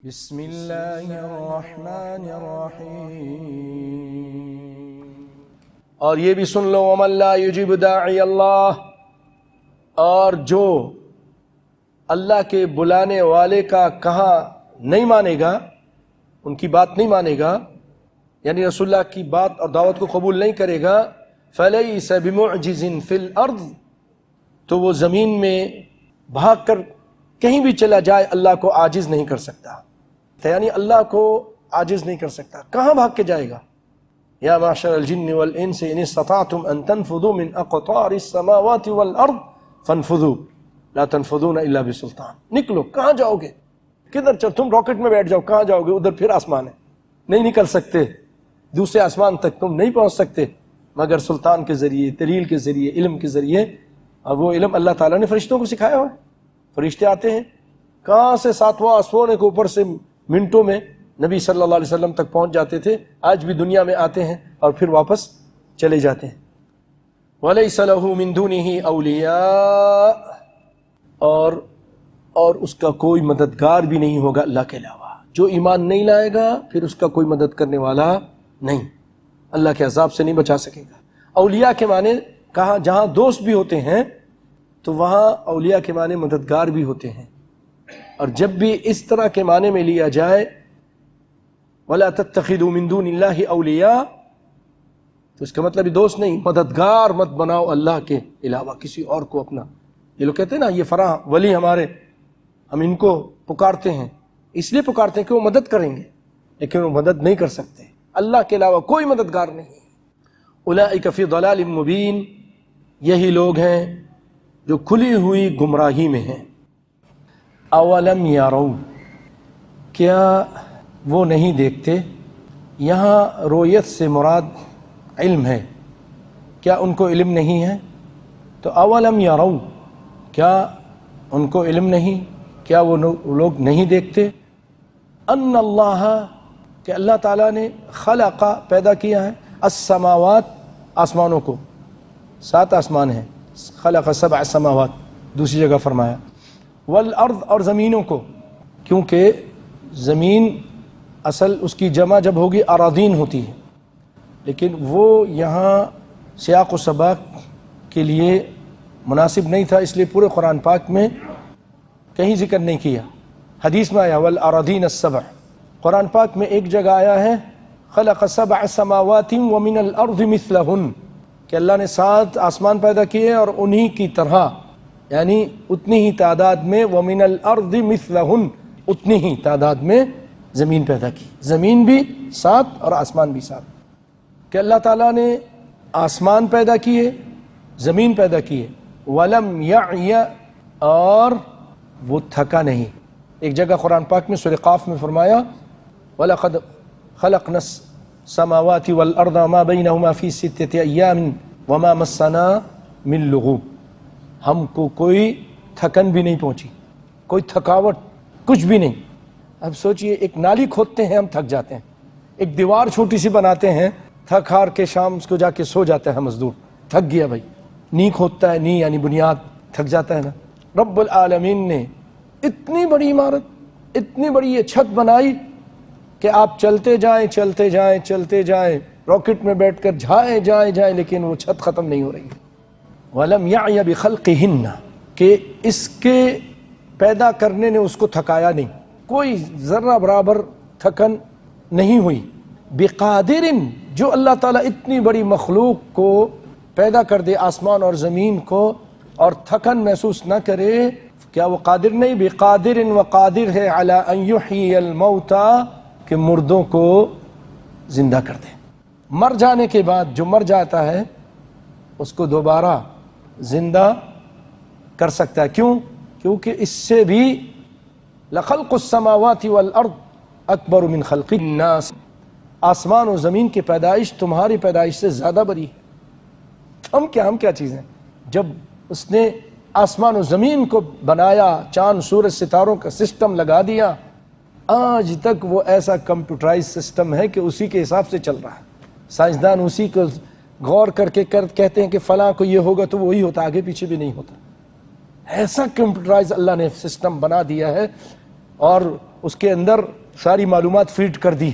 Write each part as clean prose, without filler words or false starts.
بسم اللہ الرحمن الرحیم۔ اور یہ بھی سن لو وَمَن لَا يُجِبُ دَاعِيَ اللَّهِ، اور جو اللہ کے بلانے والے کا کہا نہیں مانے گا، ان کی بات نہیں مانے گا، یعنی رسول اللہ کی بات اور دعوت کو قبول نہیں کرے گا، فَلَيْسَ بِمُعْجِزٍ فِي الْأَرْضِ، تو وہ زمین میں بھاگ کر کہیں بھی چلا جائے اللہ کو عاجز نہیں کر سکتا، یعنی اللہ کو عاجز نہیں کر سکتا، کہاں بھاگ کے جائے گا؟ یا معشر الجن والانس ان استطعتم ان تنفذوا من اقطار السماوات والارض فانفذوا لا تنفذون الا بسلطان، نکلو، کہاں جاؤ گے؟ کدھر چل، تم راکٹ میں بیٹھ جاؤ، کہاں جاؤ گے؟ ادھر پھر آسمان ہے، نہیں نکل سکتے، دوسرے آسمان تک تم نہیں پہنچ سکتے مگر سلطان کے ذریعے، دلیل کے ذریعے، علم کے ذریعے۔ اور وہ علم اللہ تعالیٰ نے فرشتوں کو سکھایا ہوا ہے، فرشتے آتے ہیں کہاں سے، ساتواں آسمان کے اوپر سے منٹوں میں نبی صلی اللہ علیہ وسلم تک پہنچ جاتے تھے، آج بھی دنیا میں آتے ہیں اور پھر واپس چلے جاتے ہیں۔ وَلَيْسَ لَهُ مِن دُونِهِ أَوْلِيَاءُ، اور اس کا کوئی مددگار بھی نہیں ہوگا اللہ کے علاوہ، جو ایمان نہیں لائے گا پھر اس کا کوئی مدد کرنے والا نہیں، اللہ کے عذاب سے نہیں بچا سکے گا۔ اولیاء کے معنی کہاں، جہاں دوست بھی ہوتے ہیں تو وہاں اولیاء کے معنی مددگار بھی ہوتے ہیں، اور جب بھی اس طرح کے معنی میں لیا جائے وَلَا تَتَّخِذُوا مِن دُونِ اللَّهِ أَوْلِيَاءَ، تو اس کا مطلب دوست نہیں، مددگار مت بناؤ اللہ کے علاوہ کسی اور کو اپنا۔ یہ لوگ کہتے ہیں نا یہ فلاں ولی ہمارے، ہم ان کو پکارتے ہیں، اس لیے پکارتے ہیں کہ وہ مدد کریں گے، لیکن وہ مدد نہیں کر سکتے، اللہ کے علاوہ کوئی مددگار نہیں۔ أُولَئِكَ فِي ضَلَالٍ مُبِينٍ، یہی لوگ ہیں جو کھلی ہوئی گمراہی میں ہیں۔ اولم یارو، کیا وہ نہیں دیکھتے؟ یہاں رویت سے مراد علم ہے، کیا ان کو علم نہیں ہے؟ تو اولم یارو، کیا ان کو علم نہیں، کیا وہ لوگ نہیں دیکھتے؟ ان اللہ، کہ اللہ تعالیٰ نے خلق، پیدا کیا ہے، السماوات، آسمانوں کو، 7 آسمان ہیں، خلق 7 سماوات دوسری جگہ فرمایا، والارض، اور زمینوں کو، کیونکہ زمین اصل اس کی جمع جب ہوگی اراضین ہوتی ہے، لیکن وہ یہاں سیاق و سباق کے لیے مناسب نہیں تھا، اس لیے پورے قرآن پاک میں کہیں ذکر نہیں کیا۔ حدیث میں آیا والاراضین السبع، قرآن پاک میں ایک جگہ آیا ہے خلق 7 سماوات ومن الارض مثلہن، کہ اللہ نے 7 آسمان پیدا کیے اور انہی کی طرح، یعنی اتنی ہی تعداد میں، وَمِنَ الْأَرْضِ مِثْلَهُنْ، اتنی ہی تعداد میں زمین پیدا کی، زمین بھی 7 اور آسمان بھی 7، کہ اللہ تعالیٰ نے آسمان پیدا کیے، زمین پیدا کیے، وَلَمْ يَعْيَ، اور وہ تھکا نہیں۔ ایک جگہ قرآن پاک میں سورہ قاف میں فرمایا وَلَقَدْ خَلَقْنَا السَّمَاوَاتِ وَالْأَرْضَ وَمَا بَيْنَهُمَا فِي 6 أَيَّامٍ وَمَا مَسَّنَا مِن لُغُوبٍ، ہم کو کوئی تھکن بھی نہیں پہنچی، کوئی تھکاوٹ کچھ بھی نہیں۔ اب سوچئے ایک نالی کھودتے ہیں ہم تھک جاتے ہیں، ایک دیوار چھوٹی سی بناتے ہیں، تھک ہار کے شام اس کو جا کے سو جاتا ہے مزدور، تھک گیا بھائی، نی کھودتا ہے، نی یعنی بنیاد، تھک جاتا ہے نا۔ رب العالمین نے اتنی بڑی عمارت، اتنی بڑی یہ چھت بنائی کہ آپ چلتے جائیں چلتے جائیں چلتے جائیں، راکٹ میں بیٹھ کر جائیں لیکن وہ چھت ختم نہیں ہو رہی ہے۔ وَلَمْ يَعْيَ بِخَلْقِهِنَّ، کہ اس کے پیدا کرنے نے اس کو تھکایا نہیں، کوئی ذرہ برابر تھکن نہیں ہوئی۔ بِقَادِرٍ، جو اللہ تعالیٰ اتنی بڑی مخلوق کو پیدا کر دے، آسمان اور زمین کو، اور تھکن محسوس نہ کرے، کیا وہ قادر نہیں؟ بِقَادِرٍ، وقادر ہے عَلَىٰ أَن يُحْيِيَ الْمَوْتَىٰ، کہ مردوں کو زندہ کر دے، مر جانے کے بعد جو مر جاتا ہے اس کو دوبارہ زندہ کر سکتا ہے۔ کیوں؟ کیونکہ اس سے بھی لَخَلْقُ السَّمَاوَاتِ وَالْأَرْضِ أَكْبَرُ مِنْ خَلْقِ النَّاسِ، آسمان و زمین کی پیدائش تمہاری پیدائش سے زیادہ بڑی ہے۔ ہم کیا چیز ہیں؟ جب اس نے آسمان و زمین کو بنایا، چاند سورج ستاروں کا سسٹم لگا دیا، آج تک وہ ایسا کمپیوٹرائز سسٹم ہے کہ اسی کے حساب سے چل رہا ہے، سائنسدان اسی کو غور کر کے کہتے ہیں کہ فلاں کو یہ ہوگا تو وہی ہوتا، آگے پیچھے بھی نہیں ہوتا۔ ایسا کمپیوٹرائز اللہ نے سسٹم بنا دیا ہے اور اس کے اندر ساری معلومات فیڈ کر دی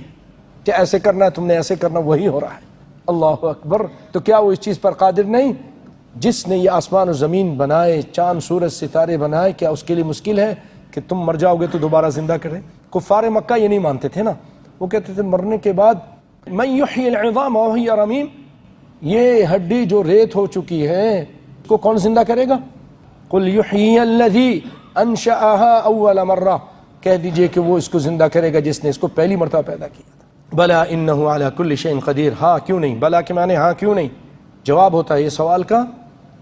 کہ ایسے کرنا ہے، تم نے ایسے کرنا، وہی ہو رہا ہے۔ اللہ اکبر! تو کیا وہ اس چیز پر قادر نہیں؟ جس نے یہ آسمان و زمین بنائے، چاند سورج ستارے بنائے، کیا اس کے لیے مشکل ہے کہ تم مر جاؤ گے تو دوبارہ زندہ کرے؟ کفار مکہ یہ نہیں مانتے تھے نا، وہ کہتے تھے مرنے کے بعد من یحیی العظام وہی رمیم، یہ ہڈی جو ریت ہو چکی ہے اس کو کون زندہ کرے گا؟ قل یحیی الذی انشأها اول مرہ، کہہ دیجئے کہ وہ اس کو زندہ کرے گا جس نے اس کو پہلی مرتبہ پیدا کیا تھا۔ بلا انہ علی کل شیء قدیر، ہاں کیوں نہیں، بلا کے معنی ہاں کیوں نہیں، جواب ہوتا ہے یہ سوال کا،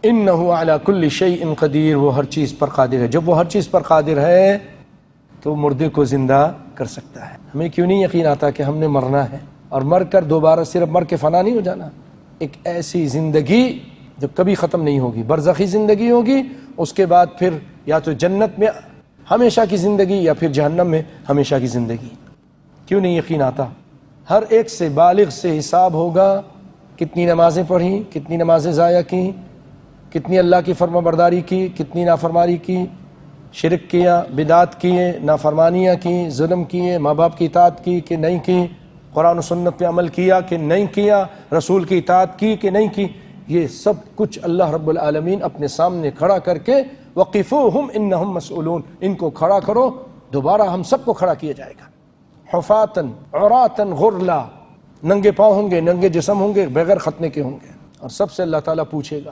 انہ علی کل شیء قدیر، وہ ہر چیز پر قادر ہے۔ جب وہ ہر چیز پر قادر ہے تو مردے کو زندہ کر سکتا ہے۔ ہمیں کیوں نہیں یقین آتا کہ ہم نے مرنا ہے اور مر کر دوبارہ صرف مر کے فنا نہیں ہو جانا، ایک ایسی زندگی جو کبھی ختم نہیں ہوگی، برزخی زندگی ہوگی، اس کے بعد پھر یا تو جنت میں ہمیشہ کی زندگی یا پھر جہنم میں ہمیشہ کی زندگی۔ کیوں نہیں یقین آتا؟ ہر ایک سے بالغ سے حساب ہوگا، کتنی نمازیں پڑھی، کتنی نمازیں ضائع کی، کتنی اللہ کی فرما برداری کی، کتنی نافرمانی کی، شرک کیا، بدعت کیے، نافرمانیاں کی، ظلم کیے، ماں باپ کی اطاعت کی کہ نہیں کی، قرآن و سنت پہ عمل کیا کہ نہیں کیا، رسول کی اطاعت کی کہ نہیں کی، یہ سب کچھ اللہ رب العالمین اپنے سامنے کھڑا کر کے وقفوہم انہم مسئولون، ان کو کھڑا کرو، دوبارہ ہم سب کو کھڑا کیا جائے گا، حفاتن عراتن غرلا، ننگے پاؤں ہوں گے، ننگے جسم ہوں گے، بغیر ختنے کے ہوں گے، اور سب سے اللہ تعالیٰ پوچھے گا